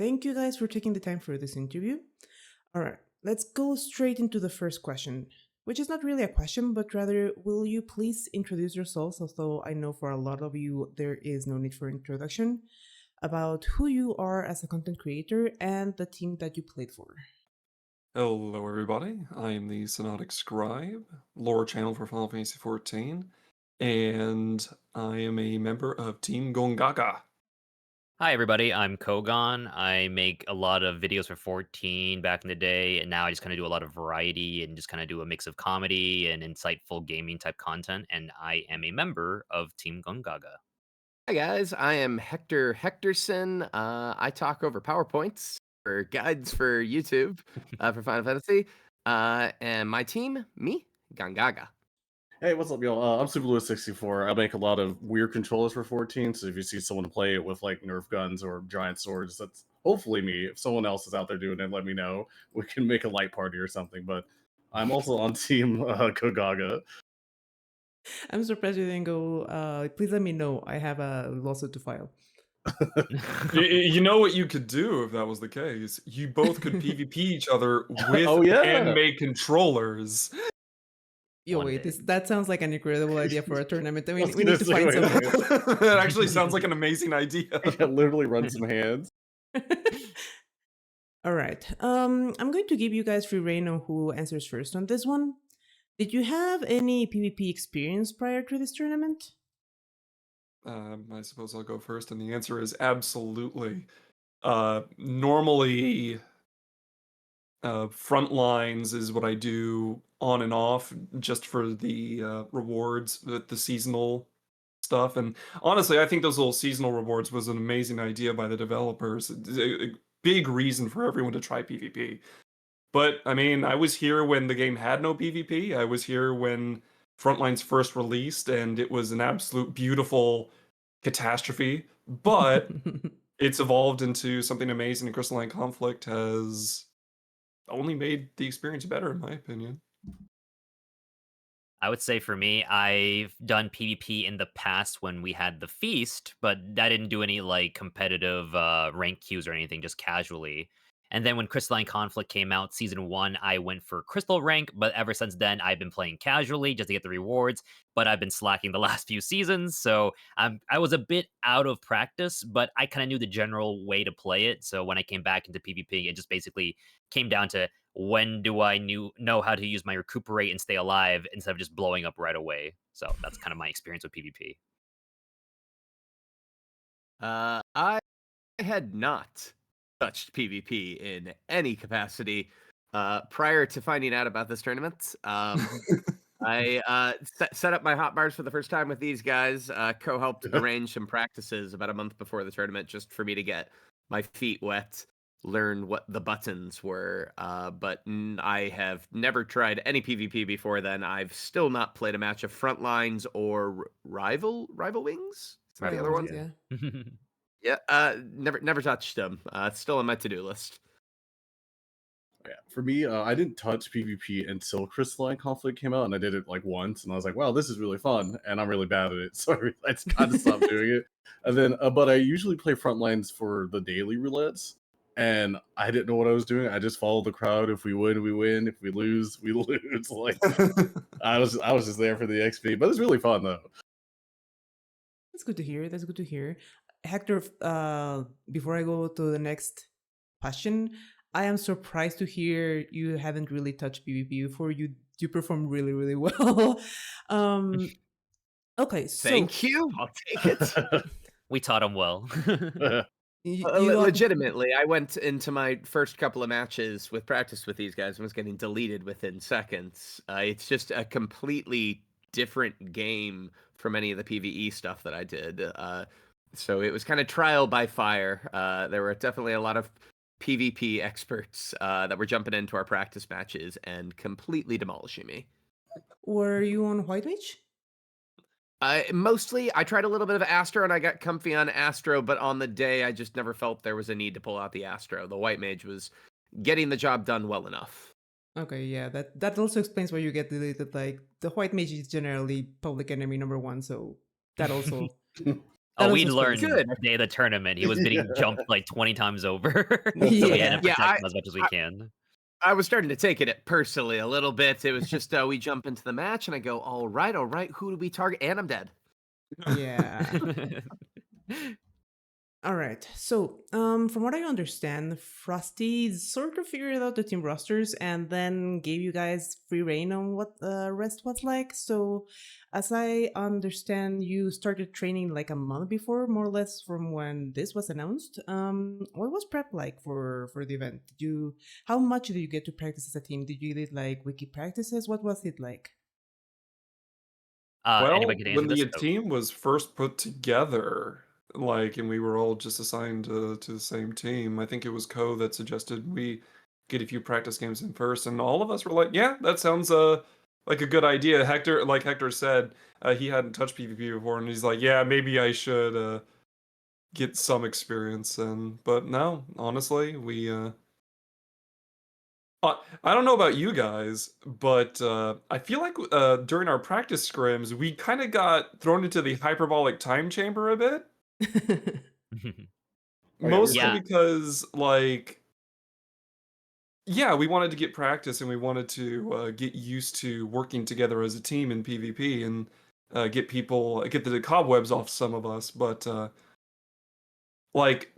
Thank you guys for taking the time for this interview. All right, let's go straight into the first question, which is not really a question, but rather, will you please introduce yourselves? Although I know for a lot of you, there is no need for introduction, about who you are as a content creator and the team that you played for. Hello, everybody. I am the Synodic Scribe, lore channel for Final Fantasy XIV, and I am a member of Team Gongaga. Hi, everybody. I'm Kogon. I make a lot of videos for 14 back in the day, and now I just kind of do a lot of variety and just kind of do a mix of comedy and insightful gaming type content. And I am a member of Team Gongaga. Hi guys, I am Hector Hectorson. I talk over PowerPoints for guides for YouTube for Final Fantasy. And my team, me, Gongaga. Hey, what's up, y'all? I'm Super Lewis 64. I make a lot of weird controllers for 14, so if you see someone play it with like Nerf guns or giant swords, that's hopefully me. If someone else is out there doing it, let me know. We can make a light party or something. But I'm also on Team Kogaga. I'm surprised you didn't go. Please let me know. I have a lawsuit to file. You know what you could do if that was the case? You both could PvP each other with Oh, yeah. handmade controllers. Yo, One wait, day. that sounds like an incredible idea for a tournament. We I was need gonna to say, find wait, something. That actually sounds like an amazing idea. Yeah, literally run some hands. All right. I'm going to give you guys free reign on who answers first on this one. Did you have any PvP experience prior to this tournament? I suppose I'll go first, and the answer is absolutely. Normally, front lines is what I do on and off just for the rewards, the seasonal stuff. And honestly, I think those little seasonal rewards was an amazing idea by the developers. A big reason for everyone to try PvP. But I mean, I was here when the game had no PvP. I was here when Frontlines first released, and it was an absolute beautiful catastrophe. But it's evolved into something amazing, and Crystalline Conflict has only made the experience better, in my opinion. I would say for me, I've done PvP in the past when we had the feast, but I didn't do any like competitive rank queues or anything, just casually. And then when Crystalline Conflict came out, season 1, I went for crystal rank, but ever since then, I've been playing casually just to get the rewards. But I've been slacking the last few seasons, so I was a bit out of practice, but I kind of knew the general way to play it. So when I came back into PvP, it just basically came down to when do I know how to use my recuperate and stay alive instead of just blowing up right away. So that's kind of my experience with PvP. I had not touched PvP in any capacity prior to finding out about this tournament. I set up my hotbars for the first time with these guys, co-helped arrange some practices about a month before the tournament just for me to get my feet wet, learn what the buttons were. But I have never tried any PvP before then. I've still not played a match of Frontlines or Rival Wings. Is that the other one? Yeah. Yeah, never touched them. It's still on my to-do list. Yeah, for me, I didn't touch PvP until Crystalline Conflict came out, and I did it like once, and I was like, "Wow, this is really fun," and I'm really bad at it, so I kind of stopped doing it. And then, but I usually play Frontlines for the daily roulettes, and I didn't know what I was doing. I just followed the crowd. If we win, we win. If we lose, we lose. Like I was just there for the XP, but it's really fun though. That's good to hear. That's good to hear. Hector, before I go to the next question, I am surprised to hear you haven't really touched PvP before. You perform really, really well. Okay, so Thank you. I'll take it. We taught him well. Legitimately, I went into my first couple of matches with practice with these guys and was getting deleted within seconds. It's just a completely different game from any of the PvE stuff that I did. So it was kind of trial by fire. There were definitely a lot of PvP experts that were jumping into our practice matches and completely demolishing me. were you on White Mage? Mostly, I tried a little bit of Astro and I got comfy on Astro, but on the day, I just never felt there was a need to pull out the Astro. The White Mage was getting the job done well enough. Okay, yeah, that also explains why you get deleted. Like the White Mage is generally public enemy number 1, so that also. Oh, That we sounds pretty learned similar. Good. the day of the tournament. He was Yeah. getting jumped like 20 times over. So we had to Yeah. Yeah, protect him as much as we can. I was starting to take it personally a little bit. It was just we jump into the match and I go, all right, who do we target? And I'm dead. Yeah. All right. So, from what I understand, Frosty sort of figured out the team rosters and then gave you guys free reign on what the rest was like. So, as I understand, you started training like a month before, more or less, from when this was announced. What was prep like for the event? How much did you get to practice as a team? Did you did like wiki practices? What was it like? Anybody Well, could answer when this? the team was first put together, like, and we were all just assigned to the same team, I think it was Ko that suggested we get a few practice games in first, and all of us were like, "Yeah, that sounds like a good idea." Hector, like Hector said, he hadn't touched PvP before, and he's like, "Yeah, maybe I should get some experience." And but no, honestly, I don't know about you guys, but I feel like during our practice scrims, we kind of got thrown into the hyperbolic time chamber a bit. Oh, yeah, Mostly Yeah. because, like, yeah, we wanted to get practice and we wanted to get used to working together as a team in PvP and get the cobwebs off some of us. But like,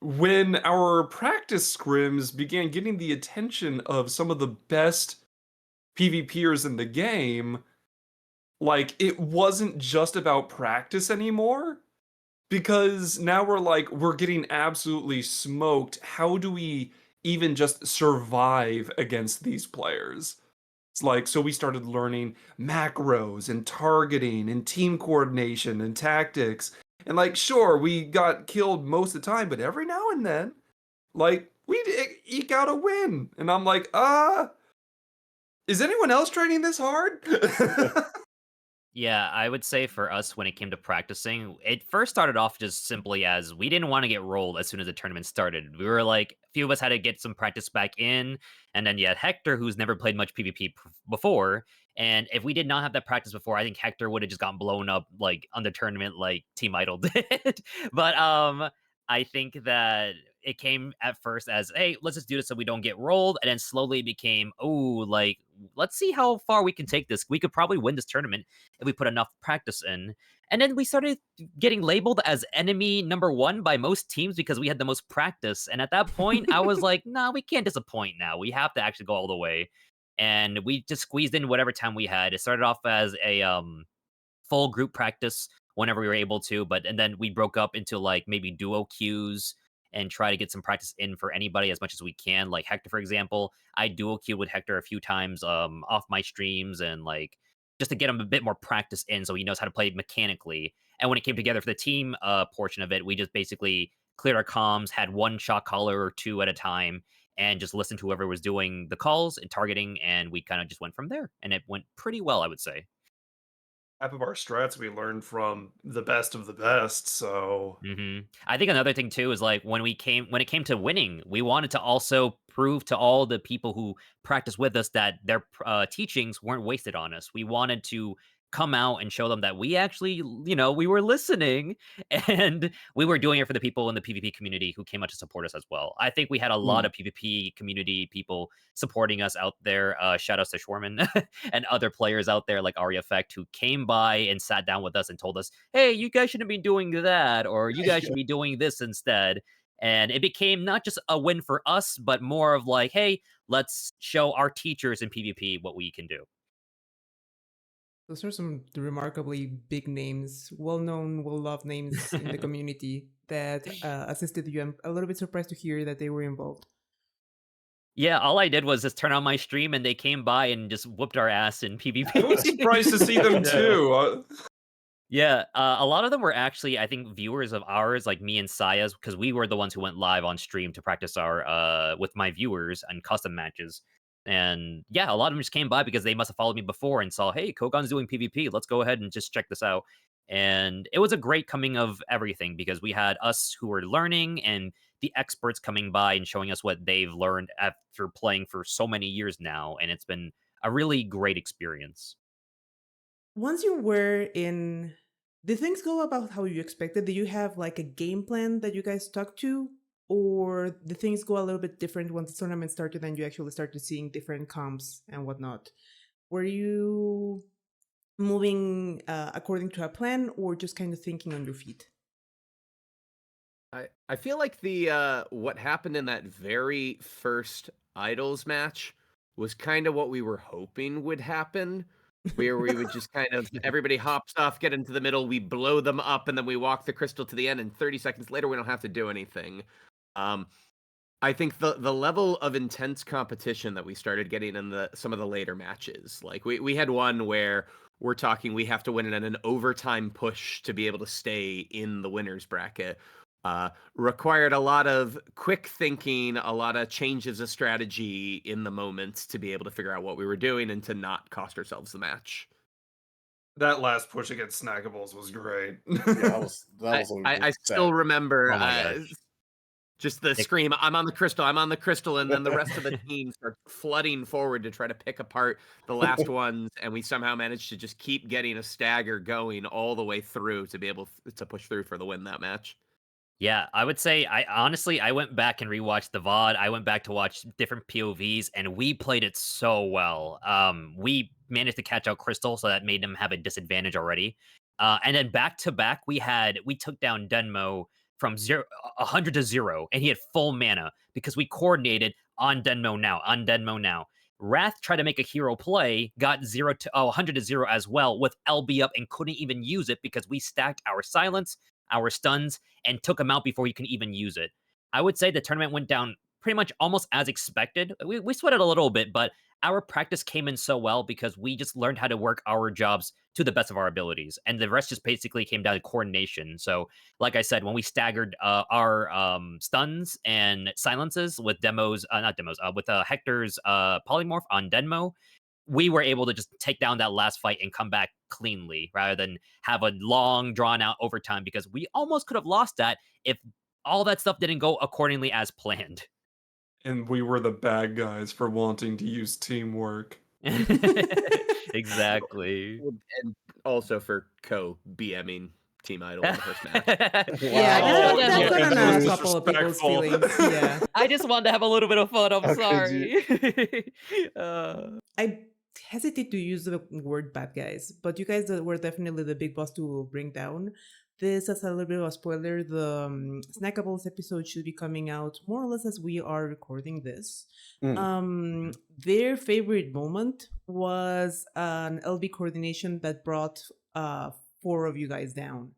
when our practice scrims began getting the attention of some of the best PvPers in the game, like, it wasn't just about practice anymore, because now we're getting absolutely smoked. How do we even just survive against these players? It's like, so we started learning macros and targeting and team coordination and tactics. And like, sure, we got killed most of the time, but every now and then, like, we'd eke out a win. And I'm like, is anyone else training this hard? Yeah, I would say for us, when it came to practicing, it first started off just simply as we didn't want to get rolled as soon as the tournament started. We were like, a few of us had to get some practice back in, and then you had Hector, who's never played much PvP before. And if we did not have that practice before, I think Hector would have just gotten blown up like on the tournament, like Team Idol did. But I think that it came at first as, hey, let's just do this so we don't get rolled, and then slowly it became, oh, like, let's see how far we can take this. We could probably win this tournament if we put enough practice in. And then we started getting labeled as enemy number one by most teams because we had the most practice. And at that point, I was like, nah, we can't disappoint now. We have to actually go all the way. And we just squeezed in whatever time we had. It started off as a full group practice whenever we were able to, and then we broke up into like maybe duo queues and try to get some practice in for anybody as much as we can. Like Hector, for example, I duo queued with Hector a few times off my streams, and like just to get him a bit more practice in so he knows how to play mechanically. And when it came together for the team portion of it, we just basically cleared our comms, had one shot caller or two at a time, and just listened to whoever was doing the calls and targeting, and we kind of just went from there. And it went pretty well, I would say. Half of our strats we learned from the best of the best, so I think another thing too is like when it came to winning, we wanted to also prove to all the people who practice with us that their teachings weren't wasted on us. We wanted to come out and show them that we actually, we were listening and we were doing it for the people in the PvP community who came out to support us as well. I think we had a lot of PvP community people supporting us out there. Shout outs to Schwarman and other players out there like Ari Effect who came by and sat down with us and told us, hey, you guys shouldn't be doing that, or you guys should be doing this instead. And it became not just a win for us, but more of like, hey, let's show our teachers in PvP what we can do. Those are some remarkably big names, well-known, well-loved names in the community that assisted you. I'm a little bit surprised to hear that they were involved. Yeah, all I did was just turn on my stream and they came by and just whooped our ass in PvP. I was surprised to see them too. Yeah, a lot of them were actually, I think, viewers of ours, like me and Saya's, because we were the ones who went live on stream to practice our with my viewers and custom matches. And yeah, a lot of them just came by because they must have followed me before and saw, hey, Kogan's doing PvP. Let's go ahead and just check this out. And it was a great coming of everything because we had us who were learning and the experts coming by and showing us what they've learned after playing for so many years now. And it's been a really great experience. Once you were in Did things go about how you expected? Did you have like a game plan that you guys stuck to? Or did things go a little bit different once the tournament started and you actually started seeing different comps and whatnot? Were you moving according to a plan or just kind of thinking on your feet? I feel like the what happened in that very first idols match was kind of what we were hoping would happen, where we would just kind of everybody hops off, get into the middle, we blow them up, and then we walk the crystal to the end, and 30 seconds later we don't have to do anything. Um, I think the level of intense competition that we started getting in some of the later matches, like we had one where we're talking we have to win it in an overtime push to be able to stay in the winners bracket. Required a lot of quick thinking, a lot of changes of strategy in the moment to be able to figure out what we were doing and to not cost ourselves the match. That last push against Snackables was great. Yeah, that was I still remember Oh my gosh. just the It- scream, I'm on the crystal, and then the rest of the team starts flooding forward to try to pick apart the last ones, and we somehow managed to just keep getting a stagger going all the way through to be able to push through for the win that match. Yeah, I would say I went back and rewatched the VOD. I went back to watch different POVs and we played it so well. We managed to catch out Crystal, so that made them have a disadvantage already. And then back to back, we took down Denmo from 100 to 0, and he had full mana because we coordinated on Denmo now. Wrath tried to make a hero play, got 100 to 0 as well with LB up and couldn't even use it because we stacked our silence, our stuns, and took him out before you can even use it. I would say the tournament went down pretty much almost as expected. We sweated a little bit, but our practice came in so well because we just learned how to work our jobs to the best of our abilities. And the rest just basically came down to coordination. So, like I said, when we staggered our stuns and silences with with Hector's polymorph on Denmo, we were able to just take down that last fight and come back cleanly rather than have a long drawn out overtime because we almost could have lost that if all that stuff didn't go accordingly as planned. And we were the bad guys for wanting to use teamwork. Exactly. And also for BMing Team Idol in the first match. Yeah, Wow. that's Yeah, gonna that hurt was a couple of people's disrespectful. feelings. Yeah. I just wanted to have a little bit of fun. I'm How could you? sorry. I hesitate to use the word bad guys, but you guys were definitely the big boss to bring down. This, as a little bit of a spoiler, the Snackables episode should be coming out more or less as we are recording this. Their favorite moment was an LB coordination that brought 4 of you guys down.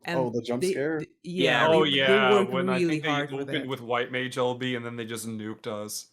Oh, the jump scare? Yeah, Oh they yeah, worked when I really think they hard for opened that. with White Mage LB and then they just nuked us.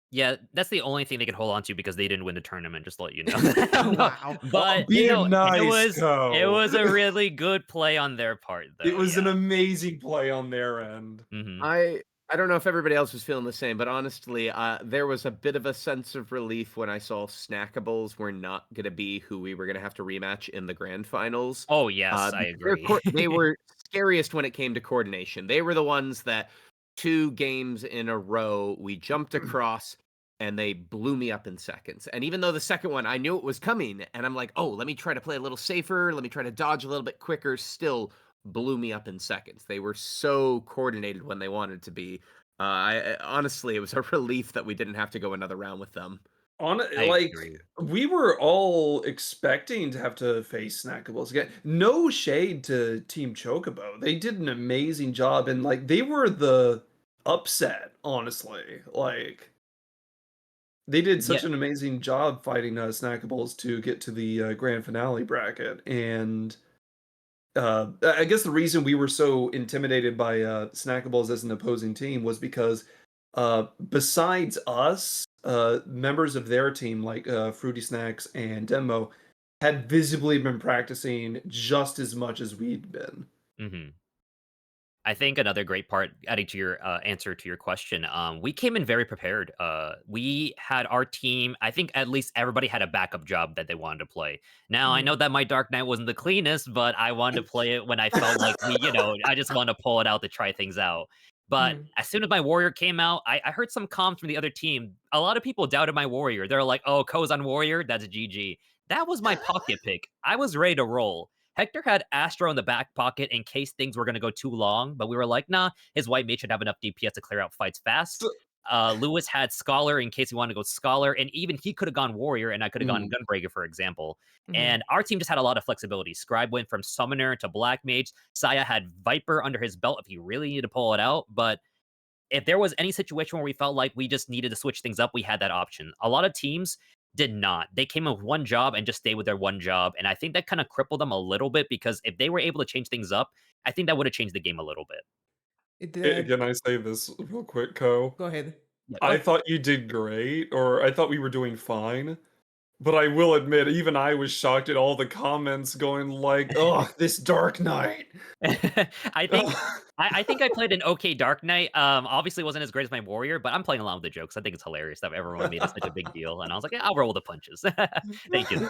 Yeah, that's the only thing they could hold on to because they didn't win the tournament, just to let you know. No, Wow. but Be it nice, was a Co. really good play on their part, though. It was an Yeah. amazing play on their end. Mhm. I don't know if everybody else was feeling the same, but honestly, there was a bit of a sense of relief when I saw Snackables were not going to be who we were going to have to rematch in the grand finals. Oh yes, I agree. They were scariest when it came to coordination. They were the ones that 2 games in a row we jumped across and they blew me up in seconds. And even though the second one I knew it was coming, and I'm like, oh, let me try to play a little safer, let me try to dodge a little bit quicker, still blew me up in seconds. They were so coordinated when they wanted to be. Honestly, it was a relief that we didn't have to go another round with them. I Like, agree. we were all expecting to have to face Snackables again. No shade to Team Chocobo. They did an amazing job, and like they were the upset, honestly. Like they did such Yeah. an amazing job fighting Snackables to get to the grand finale bracket. And I guess the reason we were so intimidated by Snackables as an opposing team was because besides us, members of their team like Fruity Snacks and Demo had visibly been practicing just as much as we'd been. Mhm. I think another great part, adding to your answer to your question, we came in very prepared. We had our team. I think at least everybody had a backup job that they wanted to play. Now I know that my Dark Knight wasn't the cleanest, but I wanted to play it when I felt like I just wanted to pull it out to try things out. But as soon as my warrior came out, I heard some comms from the other team. A lot of people doubted my warrior. They're like, "Oh, Ko's on warrior, that's GG." That was my pocket pick. I was ready to roll. Hector had Astro in the back pocket in case things were going to go too long, but we were like, nah, his white mage should have enough DPS to clear out fights fast. So- Lewis had Scholar in case he wanted to go Scholar, and even he could have gone Warrior, and I could have gone Mhm. Gunbreaker, for example. Mhm. And our team just had a lot of flexibility. Scribe went from Summoner to Black Mage. Saya had Viper under his belt if he really needed to pull it out, but if there was any situation where we felt like we just needed to switch things up, we had that option. A lot of teams did not. They came in with one job and just stayed with their one job. And I think that kind of crippled them a little bit because if they were able to change things up, I think that would have changed the game a little bit. It did. Can I say this real quick, Co? Go ahead. Yeah, I thought you did great, or I thought we were doing fine. But I will admit, even I was shocked at all the comments going like, "Oh, this Dark Knight." I think I think I played an okay Dark Knight. Obviously wasn't as great as my Warrior, but I'm playing along with the jokes. I think it's hilarious that everyone made it such a big deal, and I was like, yeah, I'll roll with the punches. Thank you.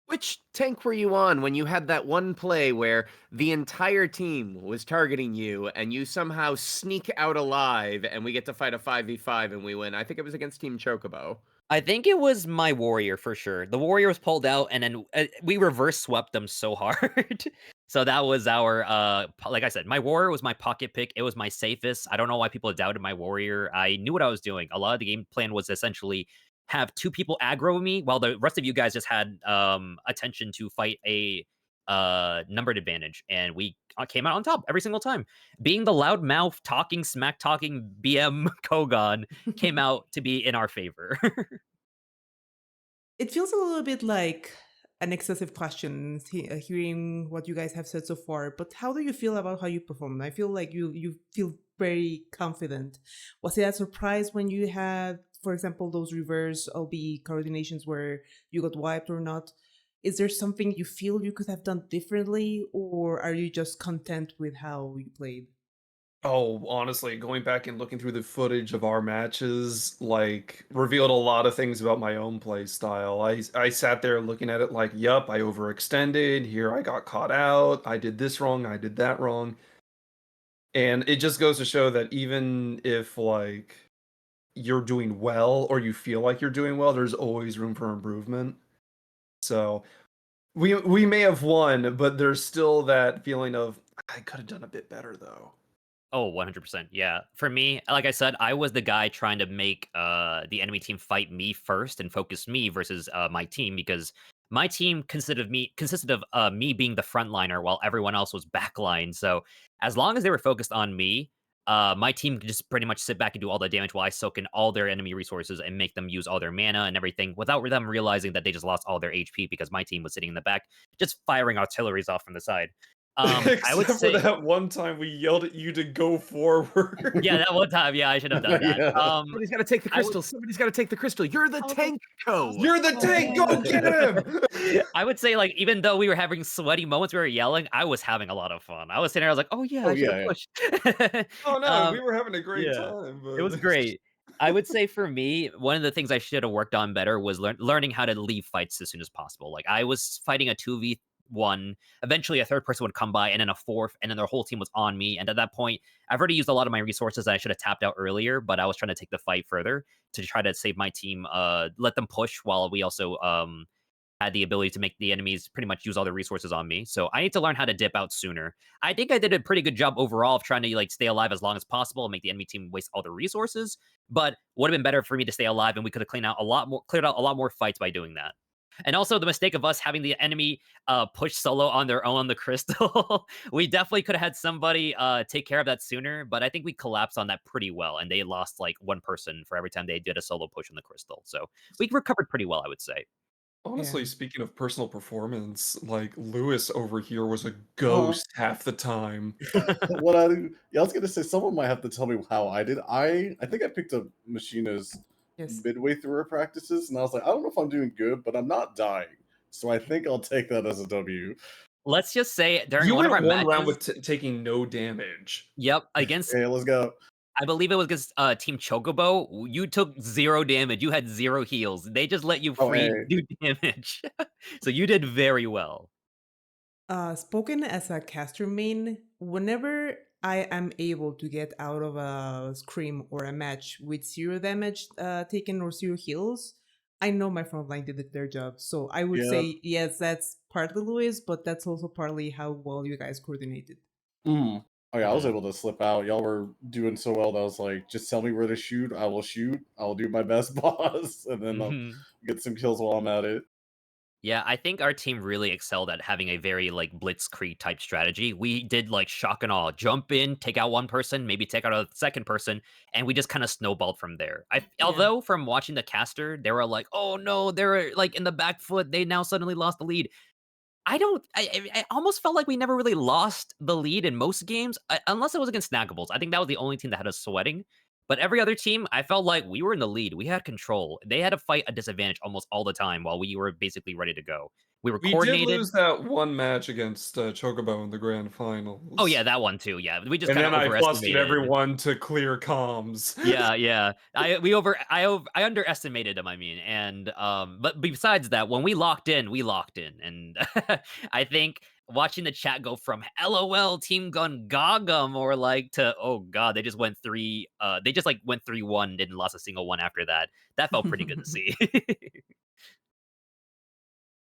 Which tank were you on when you had that one play where the entire team was targeting you and you somehow sneak out alive and we get to fight a 5v5 and we win? I think it was against Team Chocobo. I think it was my Warrior for sure. The Warrior was pulled out, and then we reverse swept them so hard. So that was our, like I said, my Warrior was my pocket pick. It was my safest. I don't know why people doubted my Warrior. I knew what I was doing. A lot of the game plan was essentially have two people aggro me while the rest of you guys just had attention to fight a numbered advantage, and we came out on top every single time. Being the loud mouth, talking smack talking BM Kogan came out to be in our favor. It feels a little bit like an excessive question hearing what you guys have said so far, but how do you feel about how you performed? I feel like you feel very confident. Was it a surprise when you had, for example, those reverse LB coordinations where you got wiped or not? Is there something you feel you could have done differently, or are you just content with how you played? Oh, honestly, going back and looking through the footage of our matches, like, revealed a lot of things about my own play style. I sat there looking at it like, yup, I overextended, here I got caught out, I did this wrong, I did that wrong. And it just goes to show that even if, like, you're doing well or you feel like you're doing well, there's always room for improvement. So we may have won, but there's still that feeling of I could have done a bit better though. Oh, 100%. Yeah. For me, like I said, I was the guy trying to make the enemy team fight me first and focus me versus my team, because my team consisted of me being the frontliner while everyone else was backline. So as long as they were focused on me, my team could just pretty much sit back and do all the damage while I soak in all their enemy resources and make them use all their mana and everything without them realizing that they just lost all their HP because my team was sitting in the back just firing artilleries off from the side. I would Except say for that one time we yelled at you to go forward. yeah, that one time, yeah, I should have done that. Yeah. Somebody's got to take the I would- crystal. Somebody's got to take the crystal. You're the Oh, no. tank, Co. You're the tank, go get him! I would say, like, even though we were having sweaty moments, we were yelling, I was having a lot of fun. I was sitting there, I was like, "Oh yeah, Oh, I should yeah, have yeah. pushed." Oh no, Um, we were having a great yeah, time. it was But great. I would say for me, one of the things I should have worked on better was learning how to leave fights as soon as possible. Like, I was fighting a 2v1. Eventually, a third person would come by, and then a fourth, and then their whole team was on me. And at that point, I've already used a lot of my resources, and I should have tapped out earlier, but I was trying to take the fight further to try to save my team, let them push while we also had the ability to make the enemies pretty much use all their resources on me. So I need to learn how to dip out sooner. I think I did a pretty good job overall of trying to like stay alive as long as possible and make the enemy team waste all their resources. But would have been better for me to stay alive, and we could have cleared out a lot more fights by doing that. And also the mistake of us having the enemy push solo on their own on the crystal. We definitely could have had somebody take care of that sooner, but I think we collapsed on that pretty well, and they lost like one person for every time they did a solo push on the crystal. So we recovered pretty well, I would say. honestly, Yeah. speaking of personal performance, like Lewis over here was a Uh-huh. ghost half the time. What I do? Yeah, I was gonna say someone might have to tell me how I did. I think I picked up Machina's Yes. midway through her practices, and I was like, I don't know if I'm doing good, but I'm not dying, so I think I'll take that as a W. Let's just say during You one of our went one round matches, with taking no damage. yep, against Okay, let's go. I believe it was against Team Chocobo, you took 0 damage. You had 0 heals. They just let you Oh, free hey. do damage. So you did very well. Spoken as a caster main, whenever I am able to get out of a scream or a match with 0 damage taken or 0 heals, I know my front line did their job. So I would Yeah. say, yes, that's partly Luis, but that's also partly how well you guys coordinated. Oh yeah, I was Mhm. able to slip out. Y'all were doing so well that I was like, just tell me where to shoot. I will shoot. I'll do my best, boss, and then I'll Mhm. get some kills while I'm at it. Yeah, I think our team really excelled at having a very like blitzkrieg type strategy. We did like shock and awe, jump in, take out one person, maybe take out a second person, and we just kind of snowballed from there. Yeah. Although from watching the caster, they were like, "Oh no, they're like in the back foot. They now suddenly lost the lead." I don't. I almost felt like we never really lost the lead in most games, unless it was against Snackables. I think that was the only team that had us sweating. But every other team, I felt like we were in the lead. We had control. They had to fight a disadvantage almost all the time while we were basically ready to go. We were We did coordinated. lose that one match against Chocobo in the grand Oh yeah, finals. that one too. Yeah, we just And kind of then I busted overestimated. everyone to clear comms. Yeah, yeah. I underestimated him, I mean, and but besides that, when we locked in, and I think watching the chat go from LOL Team Gongaga more like to oh god, they just like went 3-1, didn't lost a single one after that. That felt pretty good to see.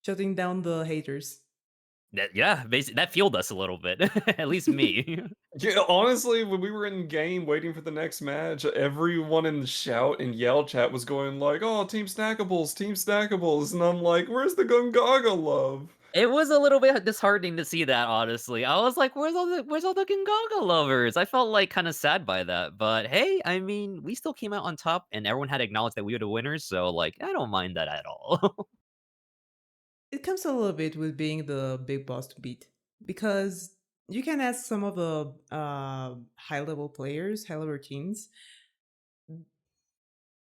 Shutting down the haters. Yeah, basically that fueled us a little bit. At least me. Yeah, honestly, when we were in game waiting for the next match, everyone in the shout and yell chat was going like, "Oh, Team Snackables," and I'm like, "Where's the Gongaga love?" It was a little bit disheartening to see that, honestly. I was like, "Where's all the Gongaga lovers?" I felt, like, kinda sad by that, but hey, I mean, we still came out on top, and everyone had acknowledged that we were the winners, so, like, I don't mind that at all. It comes a little bit with being the big boss to beat because you can ask some of the high level players, high level teams.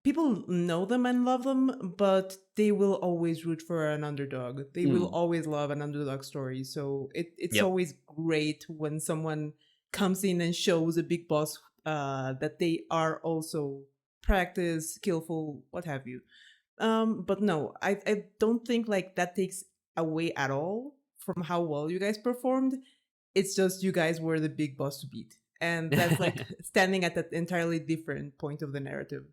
People know them and love them, but they will always root for an underdog. They will always love an underdog story. So it's Yep. always great when someone comes in and shows a big boss that they are also practiced, skillful, what have you. But no, I don't think like that takes away at all from how well you guys performed. It's just you guys were the big boss to beat. And that's like standing at that entirely different point of the narrative.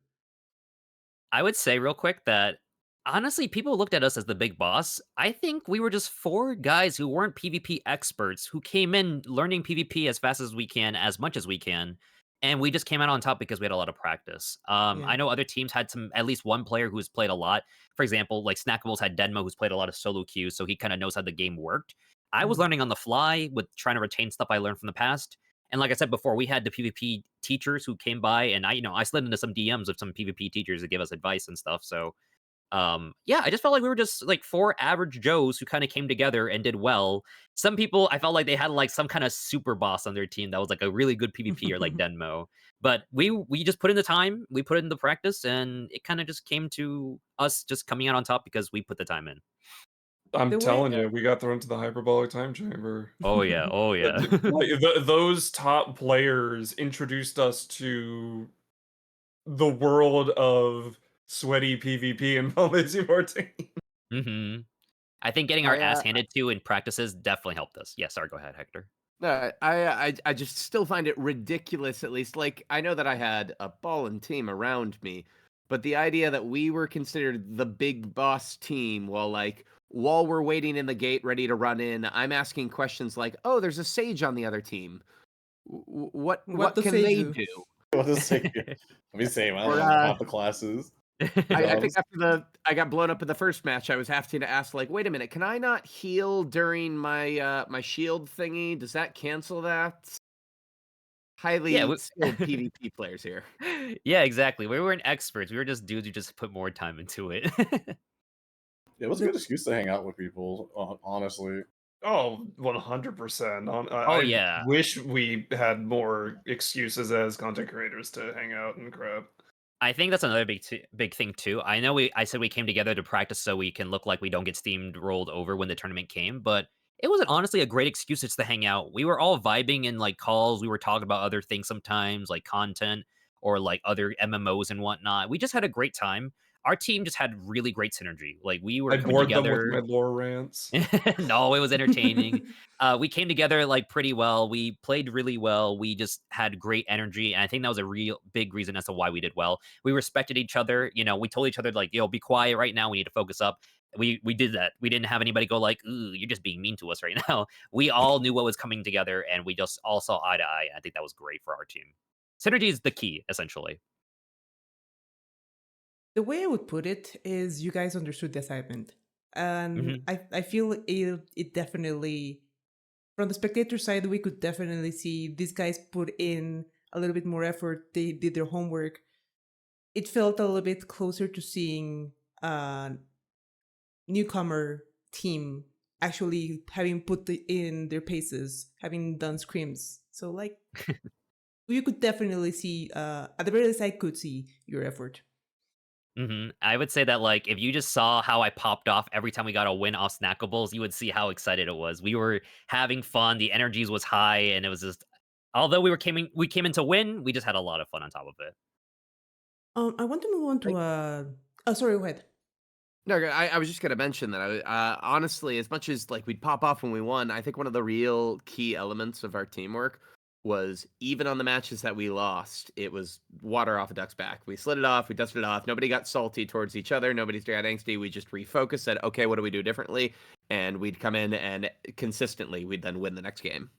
I would say real quick that honestly, people looked at us as the big boss. I think we were just 4 guys who weren't PvP experts who came in learning PvP as fast as we can, as much as we can, and we just came out on top because we had a lot of practice. Yeah. I know other teams had at least one player who's played a lot. For example, like Snackables had Denmo, who's played a lot of solo queues, so he kind of knows how the game worked. I was Mhm. learning on the fly with trying to retain stuff I learned from the past. And like I said before, we had the PvP teachers who came by, and I slid into some DMs of some PvP teachers to give us advice and stuff. So, yeah, I just felt like we were just like 4 average Joes who kind of came together and did well. Some people, I felt like they had like some kind of super boss on their team that was like a really good PvPer, like Denmo. But we just put in the time, we put in the practice, and it kind of just came to us just coming out on top because we put the time in. I'm The way telling you, we got thrown to the hyperbolic time chamber. Oh yeah, oh yeah. Like those top players introduced us to the world of sweaty PvP and Malaysia 14. hmm I think getting our I ass handed to in practices definitely helped us. Yeah, sorry, go ahead, Hector. I just still find it ridiculous. At least, like I know that I had a ballin' team around me, but the idea that we were considered the big boss team while we're waiting in the gate ready to run in, I'm asking questions like, "Oh, there's a sage on the other team. What what does can Sage they do? do?" What does say? Let me say, I don't Or know, pop the classes. I think Jobs. after I got blown up in the first match, I was having to ask, like, wait a minute, can I not heal during my shield thingy? Does that cancel that? Yeah, Highly skilled PvP players here. yeah, exactly. We weren't experts. We were just dudes who just put more time into it. Yeah, it was a The good excuse to hang out with people, honestly. Oh, 100%. Oh I yeah. wish we had more excuses as content creators to hang out and crap. I think that's another big thing too. I know I said we came together to practice so we can look like we don't get steamrolled over when the tournament came, but it was honestly a great excuse just to hang out. We were all vibing in like calls. We were talking about other things sometimes, like content or like other MMOs and whatnot. We just had a great time. our team just had really great synergy. Like we were I coming bored them with together. my lore rants. No, it was entertaining. We came together like pretty well. We played really well. We just had great energy, and I think that was a real big reason as to why we did well. We respected each other. You know, we told each other like, "Yo, be quiet right now. We need to focus up." We did that. We didn't have anybody go like, "Ooh, you're just being mean to us right now." We all knew what was coming together, and we just all saw eye to eye. I think that was great for our team. Synergy is the key, essentially. The way I would put it is you guys understood the assignment. And Hmm. I feel it definitely, from the spectator side, we could definitely see these guys put in a little bit more effort. They did their homework. It felt a little bit closer to seeing a newcomer team actually having in their paces, having done scrims. So, like, you could definitely see, at the very least, I could see your effort. I would say that, like, if you just saw how I popped off every time we got a win off snackables, you would see how excited it was. We were having fun, the energies was high, and it was just although we came in to win, we just had a lot of fun on top of it. I want to move on I to oh, sorry, go ahead. No, I was just gonna mention that honestly, as much as like we'd pop off when we won, I think one of the real key elements of our teamwork was even on the matches that we lost, it was water off a duck's back. We slid it off, we dusted it off. Nobody got salty towards each other. Nobody got angsty. We just refocused, said, okay, what do we do differently? And we'd come in and consistently we'd then win the next game.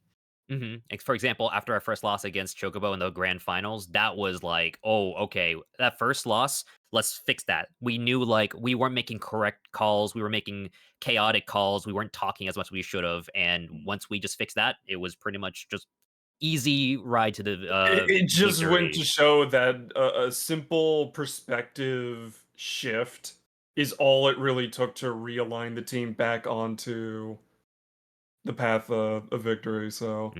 Like, for example, after our first loss against Chocobo in the grand finals, that was like, oh, okay, that first loss, let's fix that. We knew like we weren't making correct calls, we were making chaotic calls, we weren't talking as much as we should have, and once we just fixed that, it was pretty much just easy ride to the It just went to victory. show that a simple perspective shift is all it really took to realign the team back onto the path of victory. So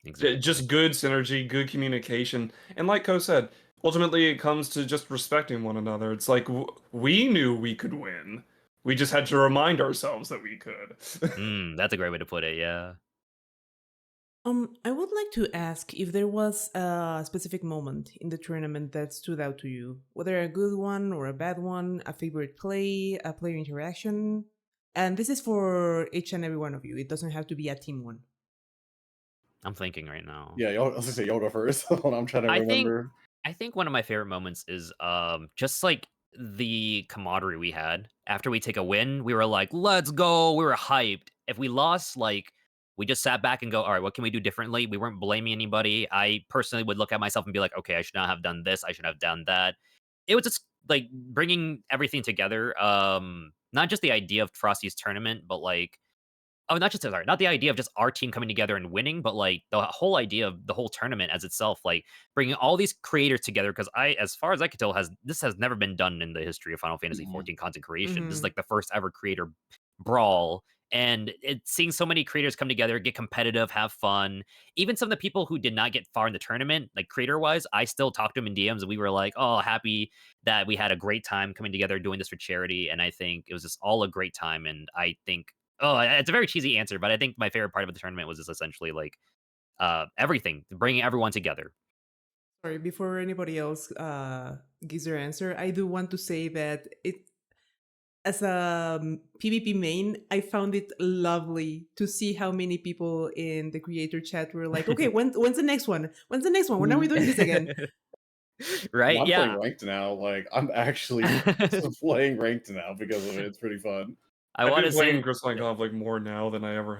Exactly. just good synergy, good communication, and like Ko said, ultimately it comes to just respecting one another. It's like we knew we could win. We just had to remind ourselves that we could. That's a great way to put it. Yeah. I would like to ask if there was a specific moment in the tournament that stood out to you, whether a good one or a bad one, a favorite play, a player interaction. And this is for each and every one of you. It doesn't have to be a team one. I'm thinking right now. Yeah, y'all, I was gonna say y'all go first. Hold on, I'm trying to I think remember. I think one of my favorite moments is just like the camaraderie we had after we take a win. We were like, "Let's go!" We were hyped. If we lost, like we just sat back and go, "All right, what can we do differently?" We weren't blaming anybody. I personally would look at myself and be like, "Okay, I should not have done this. I should have done that." It was just like bringing everything together. Not just the idea of Frosty's tournament, but like oh, not just sorry, not the idea of just our team coming together and winning, but like the whole idea of the whole tournament as itself, like bringing all these creators together. Because as far as I can tell, has never been done in the history of Final Fantasy Mhm. 14 content creation. This is Mm-hmm. like the first ever creator brawl, and seeing so many creators come together, get competitive, have fun. Even some of the people who did not get far in the tournament, like creator wise, I still talked to them in DMs, and we were like, "Oh, happy that we had a great time coming together doing this for charity." And I think it was just all a great time, and I think oh, it's a very cheesy answer, but I think my favorite part of the tournament was just essentially like everything, bringing everyone together. Sorry, before anybody else gives their answer, I do want to say that as a PvP main, I found it lovely to see how many people in the creator chat were like, "Okay, when's the next one? When's the next one? When are we doing this again?" Yeah, Right? I'm playing Yeah. ranked now. Like I'm actually playing ranked now because of it. It's pretty fun. I I've want been to say playing Crystalline Conflict more now than I ever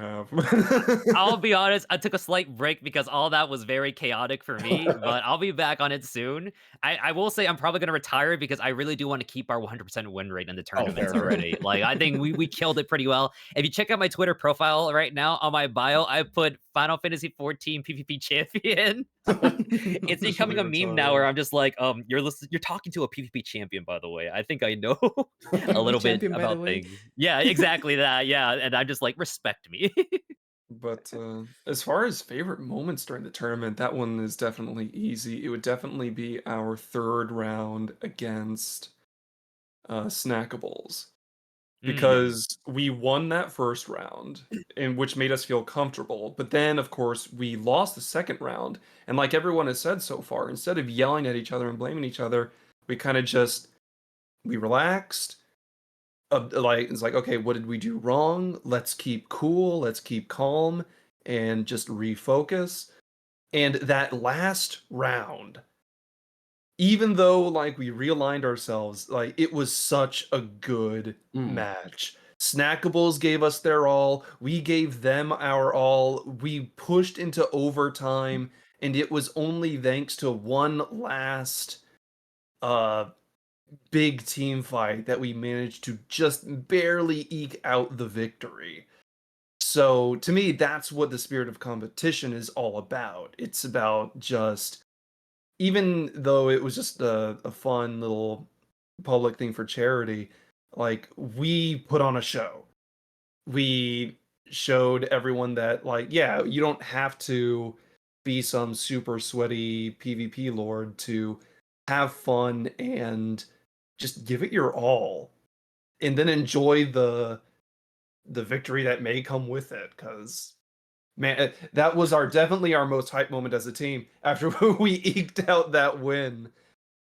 I'll have. be honest, I took a slight break because all that was very chaotic for me, but I'll be back on it soon. I will say I'm probably going to retire because I really do want to keep our 100% win rate in the Oh, tournaments fair. already. Like, I think we killed it pretty well. If you check out my Twitter profile right now on my bio, I put Final Fantasy 14 PvP champion. It's becoming Officially a meme now where retired. I'm just like, you're talking to a PvP champion, by the way. I think I know a PvP little bit champion, by the about way. things. Yeah, exactly that. Yeah. And I'm just like, respect me. But as far as favorite moments during the tournament, that one is definitely easy. It would definitely be our third round against Snackables Mm. because we won that first round, in which made us feel comfortable. But then, of course, we lost the second round, and like everyone has said so far, instead of yelling at each other and blaming each other, we kind of just we relaxed. It's like, okay, what did we do wrong? Let's keep cool, let's keep calm, and just refocus. And that last round, even though like we realigned ourselves, like it was such a good match. Snackables gave us their all, we gave them our all, we pushed into overtime, and it was only thanks to one last big team fight that we managed to just barely eke out the victory. So to me, that's what the spirit of competition is all about. It's about just, even though it was just a fun little public thing for charity, like we put on a show. We showed everyone that, like, yeah, you don't have to be some super sweaty PvP lord to have fun and just give it your all, and then enjoy the victory that may come with it. Because man, that was definitely our most hype moment as a team after we eked out that win.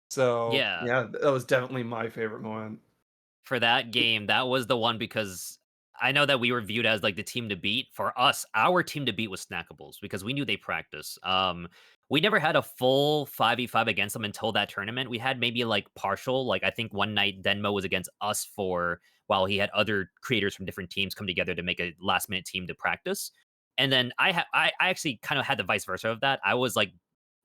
So Yeah. yeah, that was definitely my favorite moment. For that game, that was the one because I know that we were viewed as like the team to beat. For us, our team to beat was Snackables because we knew they practice. We never had a full 5v5 against them until that tournament. We had maybe like partial, like I think one night Denmo was against us while he had other creators from different teams come together to make a last minute team to practice. And then I actually kind of had the vice versa of that. I was like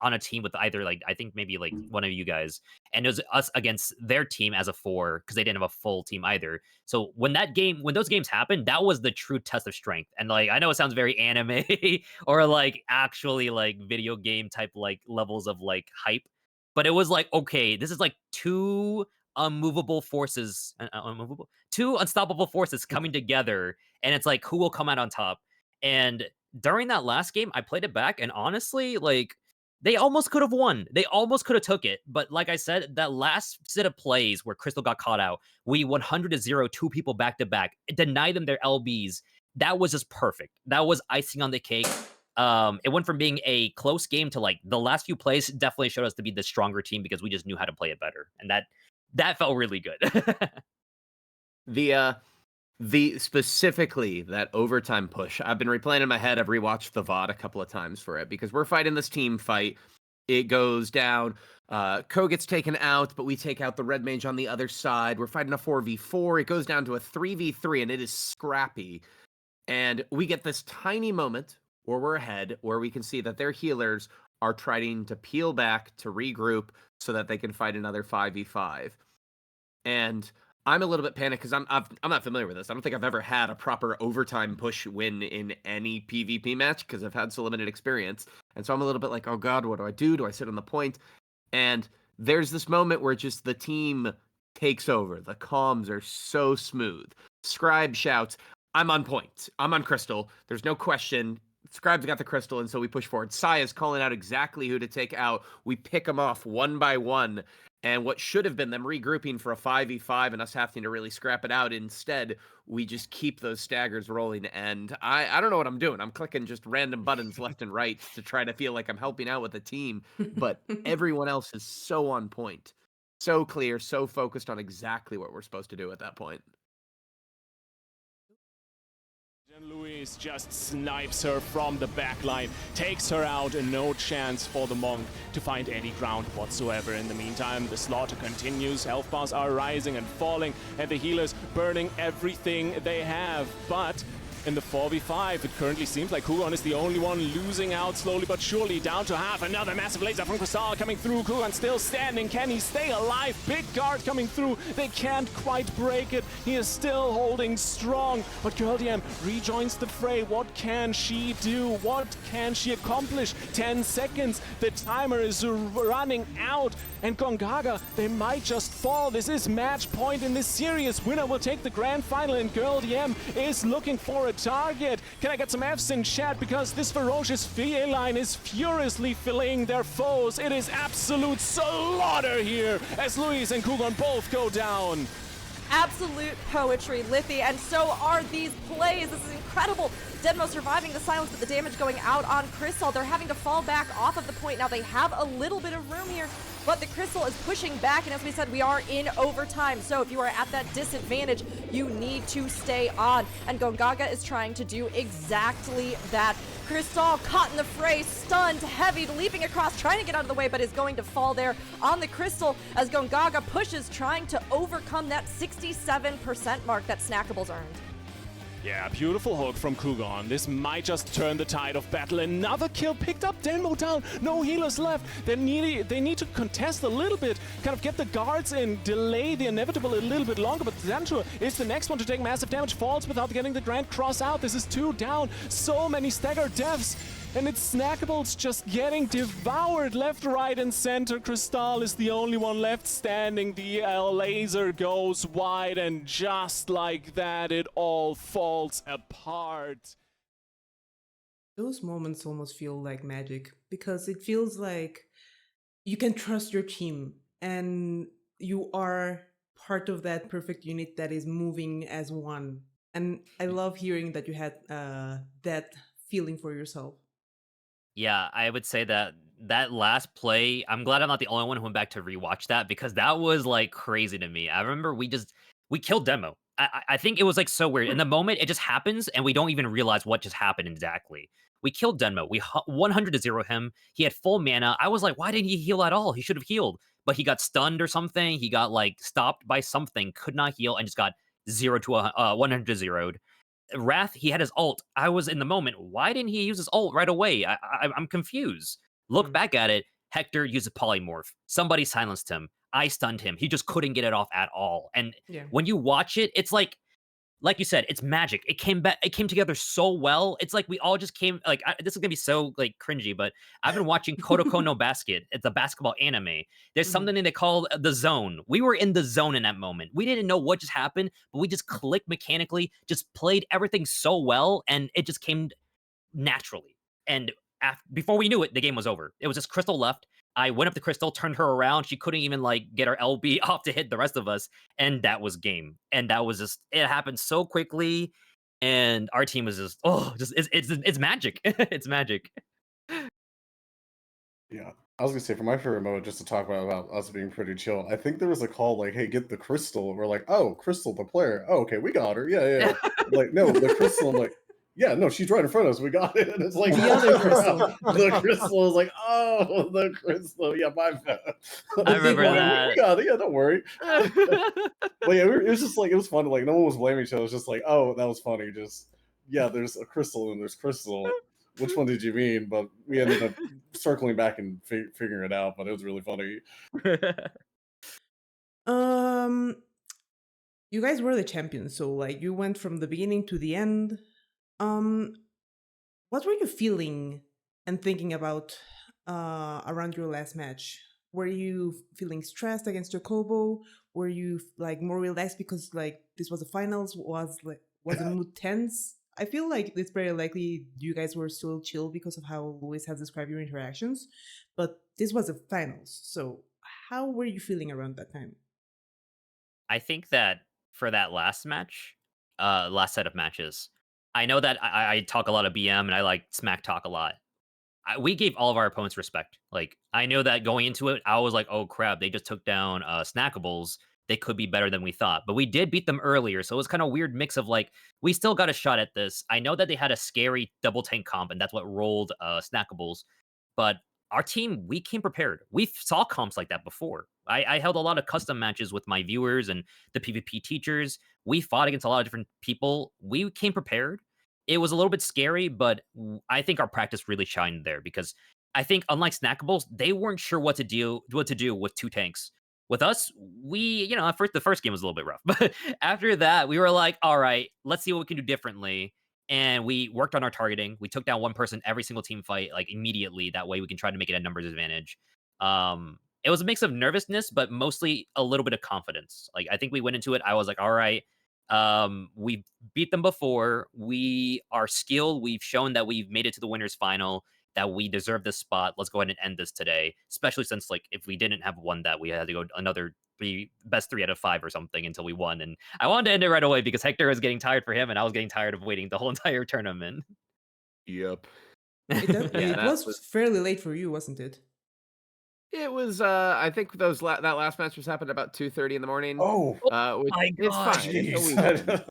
on a team with either like I think maybe like one of you guys, and it was us against their team as a 4 because they didn't have a full team either. So when those games happened, that was the true test of strength. And like I know it sounds very anime or like actually like video game type like levels of like hype, but it was like, okay, this is like two unstoppable forces coming together, and it's like who will come out on top. And during that last game, I played it back, and honestly, like they almost could have won. They almost could have took it. But like I said, that last set of plays where Crystal got caught out, we 100-0, 2 people back to back, deny them their LBs. That was just perfect. That was icing on the cake. It went from being a close game to like the last few plays definitely showed us to be the stronger team because we just knew how to play it better. And that felt really good. The specifically that overtime push, I've been replaying in my head. I've rewatched the VOD a couple of times for it because we're fighting this team fight. It goes down. Ko gets taken out, but we take out the red mage on the other side. We're fighting a 4v4. It goes down to a 3v3, and it is scrappy. And we get this tiny moment where we're ahead, where we can see that their healers are trying to peel back to regroup so that they can fight another 5v5. And I'm a little bit panicked because I'm not familiar with this. I don't think I've ever had a proper overtime push win in any PvP match because I've had so limited experience. And so I'm a little bit like, oh God, what do I do? Do I sit on the point? And there's this moment where just the team takes over. The comms are so smooth. Scribe shouts, I'm on point. I'm on Crystal. There's no question. Scribe's got the crystal, and so we push forward. Saya's calling out exactly who to take out. We pick them off one by one. And what should have been them regrouping for a 5v5 and us having to really scrap it out, instead, we just keep those staggers rolling. And I don't know what I'm doing. I'm clicking just random buttons left and right to try to feel like I'm helping out with the team. But everyone else is so on point, so clear, so focused on exactly what we're supposed to do at that point. Luis just snipes her from the backline, takes her out, and no chance for the Monk to find any ground whatsoever. In the meantime, the slaughter continues, health bars are rising and falling, and the healers burning everything they have. But in the 4v5, it currently seems like Kugon is the only one losing out slowly but surely, down to half. Another massive laser from Crystal coming through. Kugon still standing. Can he stay alive? Big guard coming through. They can't quite break it. He is still holding strong. But Girl DM rejoins the fray. What can she do? What can she accomplish? 10 seconds. The timer is running out. And Gongaga, they might just fall. This is match point in this series. Winner will take the grand final, and Girl DM is looking for a target. Can I get some Fs in chat? Because this ferocious feline is furiously filleting their foes. It is absolute slaughter here as Luis and Kugon both go down. Absolute poetry, Liffy, and so are these plays. This is incredible Denmo surviving the silence, but the damage going out on Crystal. They're having to fall back off of the point. Now they have a little bit of room here, but the Crystal is pushing back, and as we said, we are in overtime. So if you are at that disadvantage, you need to stay on. And Gongaga is trying to do exactly that. Crystal caught in the fray, stunned, heavy, leaping across, trying to get out of the way, but is going to fall there on the Crystal as Gongaga pushes, trying to overcome that 67% mark that Snackables earned. Yeah, beautiful hook from Kugon. This might just turn the tide of battle. Another kill picked up. Denmo down. No healers left. They need to contest a little bit, kind of get the guards in, delay the inevitable a little bit longer. But Zantur is the next one to take massive damage. Falls without getting the Grand Cross out. This is 2 down. So many staggered deaths. And it's Snackables just getting devoured left, right, and center. Crystal is the only one left standing. The laser goes wide, and just like that, it all falls apart. Those moments almost feel like magic because it feels like you can trust your team and you are part of that perfect unit that is moving as one. And I love hearing that you had that feeling for yourself. Yeah, I would say that that last play, I'm glad I'm not the only one who went back to rewatch that because that was like crazy to me. I remember we killed Demo. I think it was like so weird. In the moment, it just happens and we don't even realize what just happened exactly. We killed Denmo. We 100 to 0 him. He had full mana. I was like, why didn't he heal at all? He should have healed. But he got stunned or something. He got like stopped by something, could not heal, and just got 100 to 0'd. Wrath, he had his ult. I was in the moment. Why didn't he use his ult right away? I'm confused. Look back at it. Hector used a polymorph. Somebody silenced him. I stunned him. He just couldn't get it off at all. And when you watch it, it's like you said, it's magic. It came back. It came together so well. It's like we all just came. Like this is gonna be so like cringy, but I've been watching Kotoko no Basket. It's a basketball anime. There's something they call the zone. We were in the zone in that moment. We didn't know what just happened, but we just clicked mechanically. Just played everything so well, and it just came naturally. And before we knew it, the game was over. It was just Crystal left. I went up to Crystal, turned her around. She couldn't even like get her LB off to hit the rest of us, and that was game. And that was just it happened so quickly, and our team was just it's magic. It's magic. Yeah. I was gonna say for my favorite moment, just to talk about us being pretty chill. I think there was a call like, "Hey, get the Crystal." We're like, "Oh, Crystal, the player. Oh, okay, we got her. Yeah." Like, no, the Crystal. I'm like, yeah, no, she's right in front of us. We got it. And it's like The other Crystal. The Crystal is like, oh, the Crystal. Yeah, my bad. I remember that. We got it. Yeah, don't worry. But yeah, it was just like it was funny. Like no one was blaming each other. It was just like, oh, that was funny. Just there's a Crystal and there's Crystal. Which one did you mean? But we ended up circling back and figuring it out. But it was really funny. You guys were the champions, so like you went from the beginning to the end. What were you feeling and thinking about around your last match? Were you feeling stressed against Chocobo? Were you like more relaxed because like this was the finals? Was the mood tense? I feel like it's very likely you guys were still chill because of how Luis has described your interactions, but this was the finals. So how were you feeling around that time? I think that for that last match, last set of matches, I know that I talk a lot of BM and I like smack talk a lot. We gave all of our opponents respect. Like, I know that going into it, I was like, oh crap, they just took down Snackables. They could be better than we thought. But we did beat them earlier, so it was kind of a weird mix of like, we still got a shot at this. I know that they had a scary double tank comp, and that's what rolled Snackables. But our team, we came prepared. We saw comps like that before. I held a lot of custom matches with my viewers and the PvP teachers. We fought against a lot of different people. We came prepared. It was a little bit scary, but I think our practice really shined there because I think unlike Snackables, they weren't sure what to do with 2 tanks. With us, we, at first the first game was a little bit rough, but after that, we were like, all right, let's see what we can do differently. And we worked on our targeting. We took down one person every single team fight, like immediately. That way we can try to make it a numbers advantage. It was a mix of nervousness, but mostly a little bit of confidence. Like I think we went into it. I was like, all right, we beat them before. We are skilled. We've shown that we've made it to the winners final, that we deserve this spot. Let's go ahead and end this today. Especially since like if we didn't have won that, we had to go another best 3 out of 5 or something until we won. And I wanted to end it right away because Hector was getting tired for him, and I was getting tired of waiting the whole entire tournament. Yep. It that was fairly late for you, wasn't it? It was. I think that last match was happened about 2:30 in the morning. Oh, Which my it's God. fine. It's a jeez. weekend.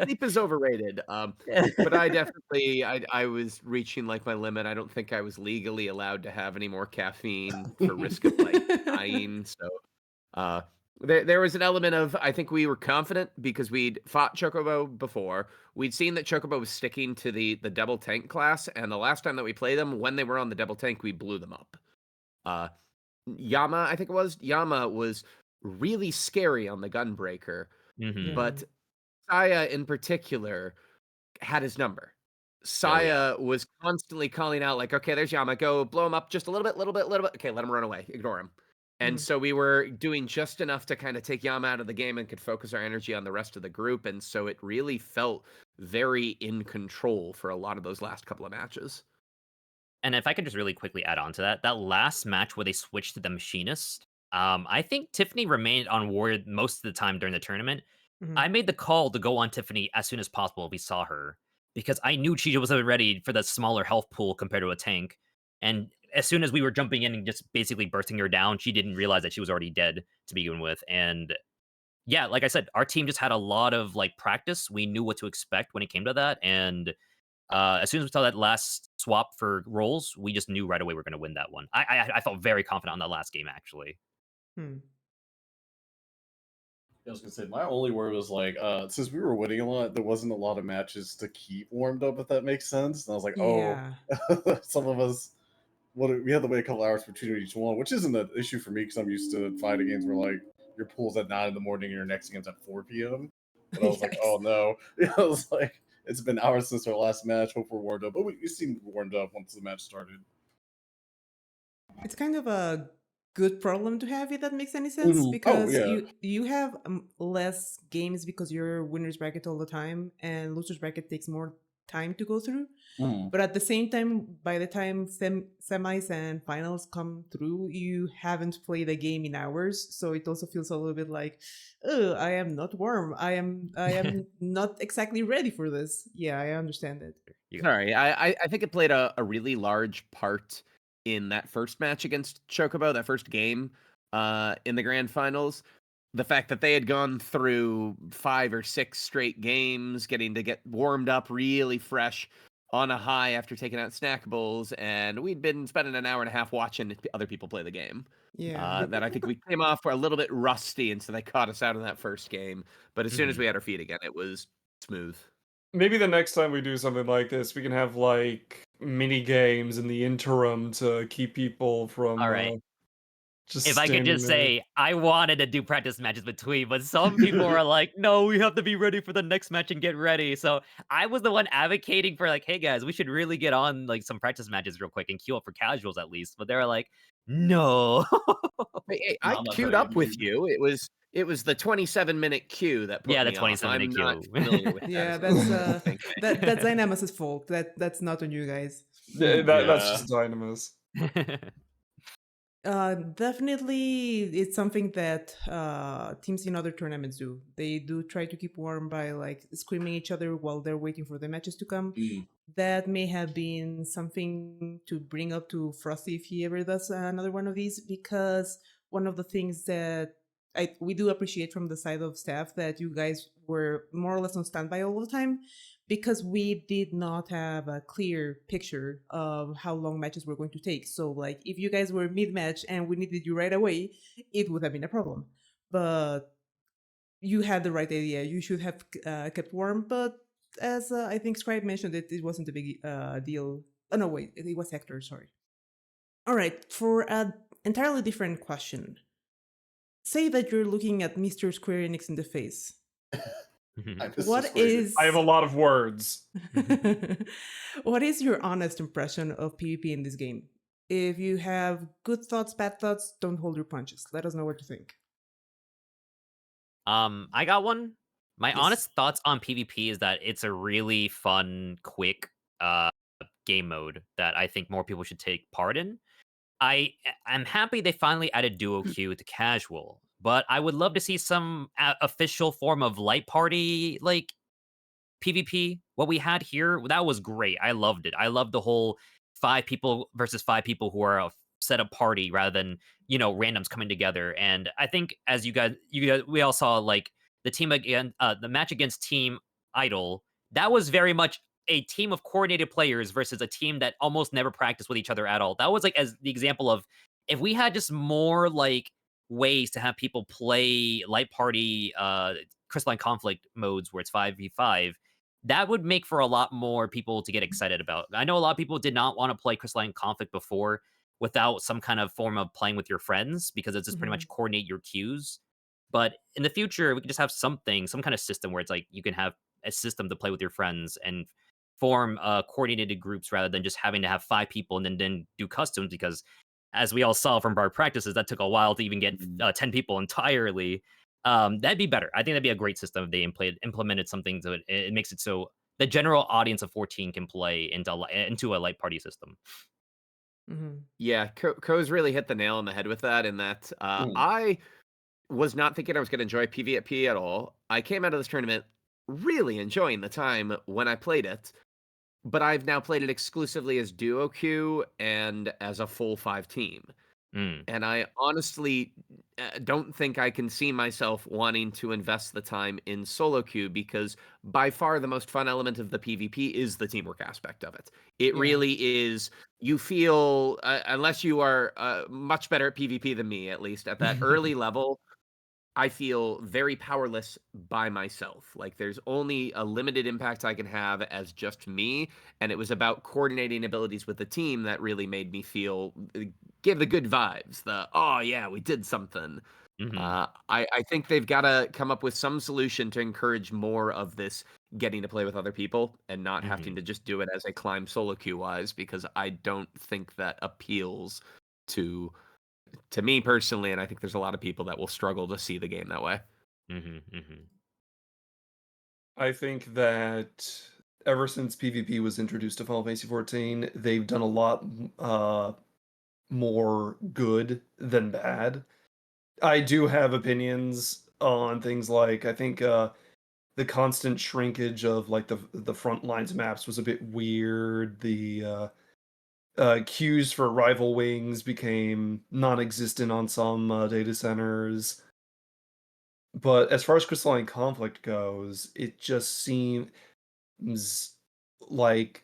Sleep is overrated. But I definitely, I was reaching like my limit. I don't think I was legally allowed to have any more caffeine for risk of like dying. So, there was an element of, I think we were confident because we'd fought Chocobo before. We'd seen that Chocobo was sticking to the double tank class, and the last time that we played them, when they were on the double tank, we blew them up. Yama, I think it was Yama, was really scary on the Gunbreaker, Mhm. but Saya in particular had his number. Saya was constantly calling out like, okay, there's Yama, go blow him up just a little bit. Okay, let him run away, ignore him. And Mhm. so we were doing just enough to kind of take Yama out of the game and could focus our energy on the rest of the group. And so it really felt very in control for a lot of those last couple of matches. And if I could just really quickly add on to that, that last match where they switched to the Machinist, I think Tiffany remained on Warrior most of the time during the tournament. Mhm. I made the call to go on Tiffany as soon as possible if we saw her, because I knew Cheetah wasn't ready for the smaller health pool compared to a tank. And as soon as we were jumping in and just basically bursting her down, she didn't realize that she was already dead to begin with. And yeah, like I said, our team just had a lot of like practice. We knew what to expect when it came to that. And as soon as we saw that last swap for roles, we just knew right away we're going to win that one. I felt very confident on that last game, actually. Hmm. I was gonna say my only word was like, since we were winning a lot, there wasn't a lot of matches to keep warmed up, if that makes sense. And I was like, Yeah. some of us, we had to wait a couple hours between each one, which isn't an issue for me because I'm used to fighting games where like your pool's at 9 in the morning and your next game's at 4 p.m. But I was like, Yikes. oh no, yeah, I was like, it's been hours since our last match. Hope we're warmed up, but we seemed warmed up once the match started. It's kind of a good problem to have, if that makes any sense, Oh because yeah, you have less games because you're winners bracket all the time, and losers bracket takes more time to go through. Mhm. But at the same time, by the time semis and finals come through, you haven't played a game in hours, so it also feels a little bit like, oh, I am not warm. I am not exactly ready for this. Yeah, I understand it. Sorry, I think it played a really large part in that first match against Chocobo, that first game in the grand finals. The fact that they had gone through 5 or 6 straight games, getting to get warmed up really fresh on a high after taking out snack bowls, and we'd been spending an hour and a half watching other people play the game. Yeah. That I think we came off a little bit rusty, and so they caught us out in that first game. But as soon as Mhm. we had our feet again, it was smooth. Maybe the next time we do something like this, we can have like mini games in the interim to keep people from All right. just If I could standing just there. say, I wanted to do practice matches between, but some people are like, no, we have to be ready for the next match and get ready. So I was the one advocating for like, hey guys, we should really get on like some practice matches real quick and queue up for casuals at least. But they were like, no. Hey, No, I I'm not queued ready up to with do- you. It was the 27-minute queue that put Yeah, the me off. 27-minute I'm not queue. familiar with that. Yeah, as that's well, I think. that's Dynamus's fault. That's not on you guys. That's Yeah. just Dynamis. Definitely, it's something that teams in other tournaments do. They do try to keep warm by like screaming each other while they're waiting for the matches to come. Mm. That may have been something to bring up to Frosty if he ever does another one of these, because one of the things that we do appreciate from the side of staff that you guys were more or less on standby all the time, because we did not have a clear picture of how long matches were going to take. So, like, if you guys were mid match and we needed you right away, it would have been a problem. But you had the right idea. You should have kept warm. But as I think Scribe mentioned, it wasn't a big deal. Oh, no, wait, it was Hector, sorry. All right, for an entirely different question. Say that you're looking at Mr. Square Enix in the face. I miss What this lady. is I have a lot of words. what is your honest impression of PvP in this game? If you have good thoughts, bad thoughts, don't hold your punches. Let us know what you think. I got one. My Yes. honest thoughts on PvP is that it's a really fun, quick game mode that I think more people should take part in. I'm happy they finally added duo queue to casual. but I would love to see some official form of light party like PvP. What we had here, that was great. I loved it. I loved the whole 5 people versus 5 people who are a set up party rather than, randoms coming together. And I think as we all saw like the team again, the match against Team Idol, that was very much a team of coordinated players versus a team that almost never practiced with each other at all. That was like as the example of if we had just more like ways to have people play light party crystalline conflict modes where it's 5v5, that would make for a lot more people to get excited about. I know a lot of people did not want to play crystalline conflict before without some kind of form of playing with your friends because it's just pretty much coordinate your cues. But in the future, we could just have some kind of system where it's like you can have a system to play with your friends and form coordinated groups rather than just having to have 5 people and then do customs because as we all saw from our practices, that took a while to even get 10 people entirely. That'd be better. I think that'd be a great system if they implemented something so it makes it so the general audience of 14 can play into a light party system. Yeah, Ko's really hit the nail on the head with that. In that, I was not thinking I was going to enjoy PvP at all. I came out of this tournament really enjoying the time when I played it, but I've now played it exclusively as duo queue and as a full 5 team. And I honestly don't think I can see myself wanting to invest the time in solo queue because by far the most fun element of the PvP is the teamwork aspect of it. It really is. You feel, unless you are much better at PvP than me, at least at that early level, I feel very powerless by myself. Like there's only a limited impact I can have as just me. And it was about coordinating abilities with the team that really made me feel, give the good vibes. Oh yeah, we did something. I think they've got to come up with some solution to encourage more of this getting to play with other people and not having to just do it as a climb solo queue wise, because I don't think that appeals to me personally, and I think there's a lot of people that will struggle to see the game that way. I think that ever since PvP was introduced to Final Fantasy XIV, they've done a lot more good than bad. I do have opinions on things like I think the constant shrinkage of like the front lines maps was a bit weird. The queues for rival wings became non-existent on some data centers. But as far as Crystalline Conflict goes, it just seems like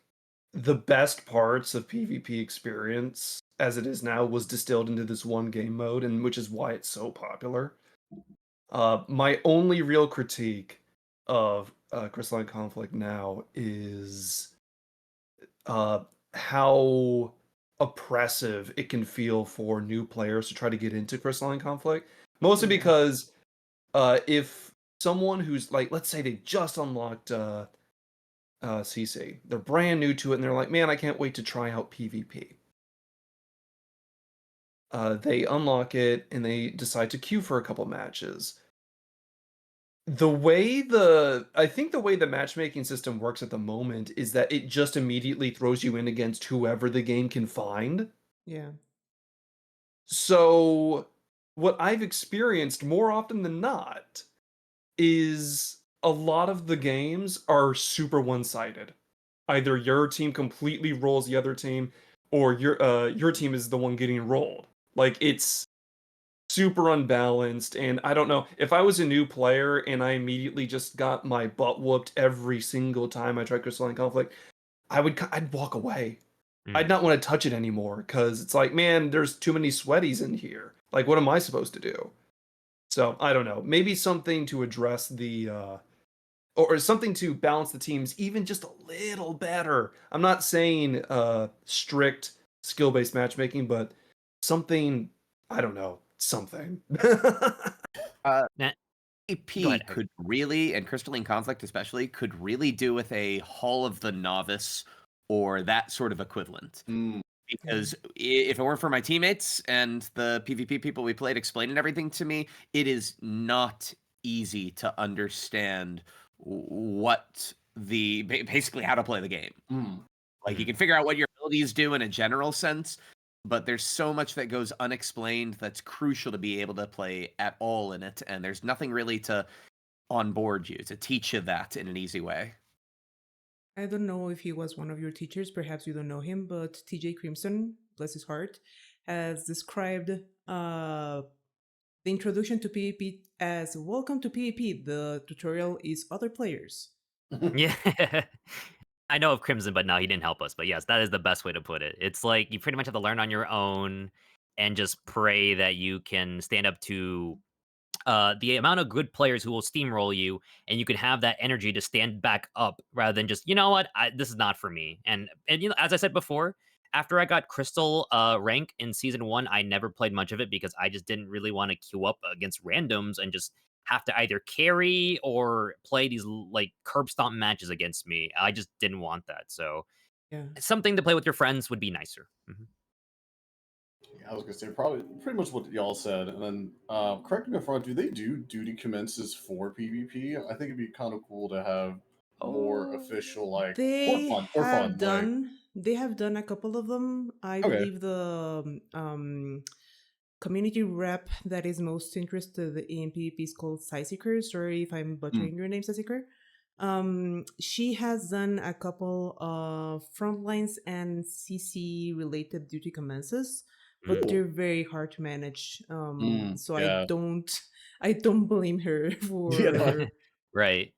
the best parts of PvP experience as it is now was distilled into this one game mode, and which is why it's so popular. My only real critique of Crystalline Conflict now is how oppressive it can feel for new players to try to get into Crystalline Conflict. Mostly because if someone who's like, let's say they just unlocked CC, they're brand new to it, and they're like, man, I can't wait to try out PvP. They unlock it and they decide to queue for a couple matches. I think the way the matchmaking system works at the moment is that it just immediately throws you in against whoever the game can find. Yeah. So what I've experienced more often than not is a lot of the games are super one-sided. Either your team completely rolls the other team, or your team is the one getting rolled. Like it's super unbalanced, and I don't know, if I was a new player and I immediately just got my butt whooped every single time I tried Crystalline Conflict, I'd walk away. I'd not want to touch it anymore because it's like, man, there's too many sweaties in here. Like, what am I supposed to do? So I don't know. Maybe something to address the or something to balance the teams even just a little better. I'm not saying strict skill-based matchmaking, but something, I don't know, something. AP could really, and Crystalline Conflict especially, could really do with a Hall of the Novice or that sort of equivalent. Because if it weren't for my teammates and the PvP people we played explaining everything to me, it is not easy to understand basically how to play the game. Like you can figure out what your abilities do in a general sense, but there's so much that goes unexplained that's crucial to be able to play at all in it, and there's nothing really to onboard you to teach you that in an easy way. I don't know if he was one of your teachers, perhaps you don't know him, but TJ Crimson, bless his heart, has described the introduction to PvP as welcome to PvP. The tutorial is other players. Yeah. I know of Crimson, but no, he didn't help us. But yes, that is the best way to put it. It's like you pretty much have to learn on your own and just pray that you can stand up to the amount of good players who will steamroll you, and you can have that energy to stand back up rather than just, you know what, this is not for me. And you know, as I said before, after I got Crystal rank in season 1, I never played much of it because I just didn't really want to queue up against randoms and just have to either carry or play these like curb stomp matches against me. I just didn't want that. So Yeah. something to play with your friends would be nicer. Mhm. Yeah, I was gonna say probably pretty much what y'all said, and then correct me if I'm wrong. Do they do duty commences for PvP? I think it'd be kind of cool to have more official, like for fun, like They have done a couple of them. I okay, believe the community rep that is most interested in PvP is called Psyseeker. Sorry if I'm butchering your name, Psyseeker. She has done a couple of frontlines and CC related duty commences, but Mm. they're very hard to manage. So yeah, I don't blame her for yeah, no, Right.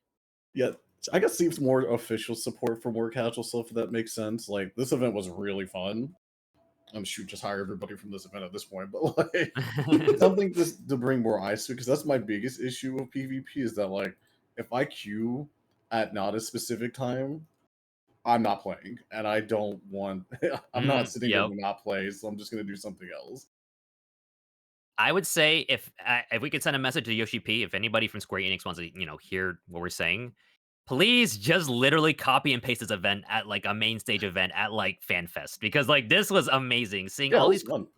yeah. I guess seems more official support for more casual stuff. If that makes sense. Like this event was really fun. I'm shoot, just hire everybody from this event at this point, but like something just to bring more eyes to, because that's my biggest issue with PvP is that like if I queue at not a specific time, I'm not playing, and I don't want. I'm not sitting there Yep. to not play, so I'm just gonna do something else. I would say if we could send a message to Yoshi P, if anybody from Square Enix wants to, you know, hear what we're saying, please just literally copy and paste this event at like a main stage event at like FanFest, because like this was amazing. Seeing Yeah, it all was these fun.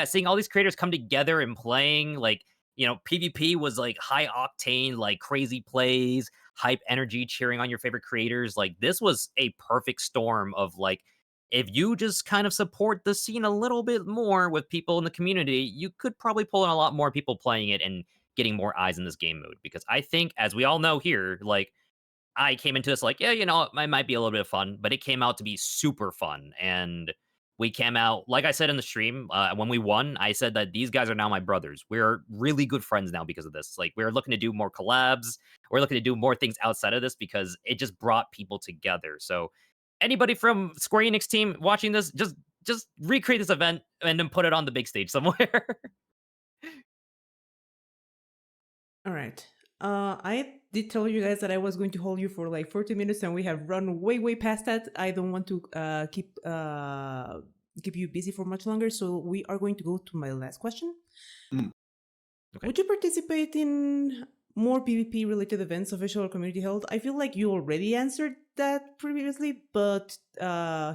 seeing all these creators come together and playing, like, you know, PvP was like high octane, like crazy plays, hype energy, cheering on your favorite creators. Like this was a perfect storm of like, if you just kind of support the scene a little bit more with people in the community, you could probably pull in a lot more people playing it and getting more eyes in this game mode. Because I think, as we all know here, like I came into this like, yeah, you know, it might be a little bit of fun, but it came out to be super fun. And we came out, like I said in the stream, when we won, I said that these guys are now my brothers. We're really good friends now because of this. Like, we're looking to do more collabs. We're looking to do more things outside of this because it just brought people together. So, anybody from Square Enix team watching this, just recreate this event and then put it on the big stage somewhere. All right. I did tell you guys that I was going to hold you for like 40 minutes, and we have run way past that. I don't want to keep you busy for much longer, so we are going to go to my last question. Okay. Would you participate in more PvP related events, official or community held? I feel like you already answered that previously, but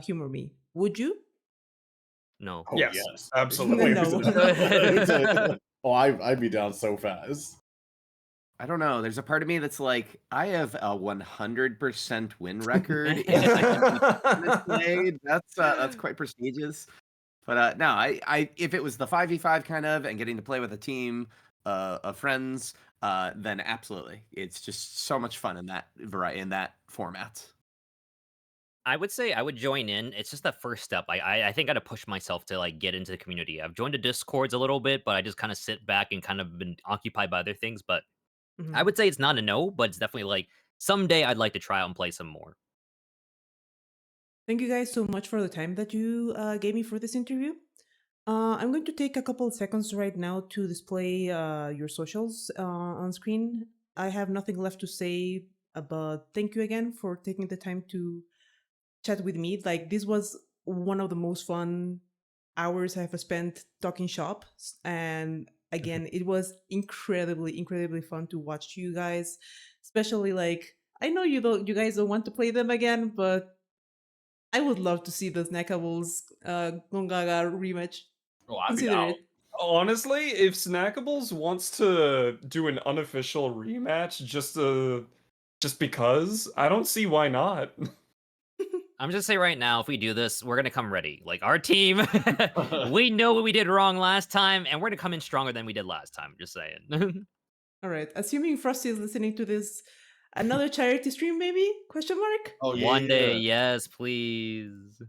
humor me. Would you? No. Oh Yes, yes, absolutely. No. Who's it? Oh, I'd be down so fast. I don't know. There's a part of me that's like, I have a 100% win record in this play. That's quite prestigious. But no, I if it was the 5v5 kind of and getting to play with a team of friends, then absolutely, it's just so much fun in that in that format. I would say I would join in. It's just the first step. I think I got to push myself to like get into the community. I've joined the Discords a little bit, but I just kind of sit back and kind of been occupied by other things. But I would say it's not a no, but it's definitely like someday I'd like to try out and play some more. Thank you guys so much for the time that you gave me for this interview. I'm going to take a couple of seconds right now to display your socials on screen. I have nothing left to say, but thank you again for taking the time to chat with me. Like, this was one of the most fun hours I have spent talking shop. And again, it was incredibly fun to watch you guys, especially like, I know you guys don't want to play them again, but I would love to see the Snackables Gongaga rematch. Oh, I'd be Consider down. it. Honestly, if Snackables wants to do an unofficial rematch just because, I don't see why not. I'm just saying right now, if we do this, we're gonna come ready. Like our team, we know what we did wrong last time, and we're gonna come in stronger than we did last time. Just saying. All right. Assuming Frosty is listening to this, another charity stream maybe? Question mark? Oh, One day, yes, please.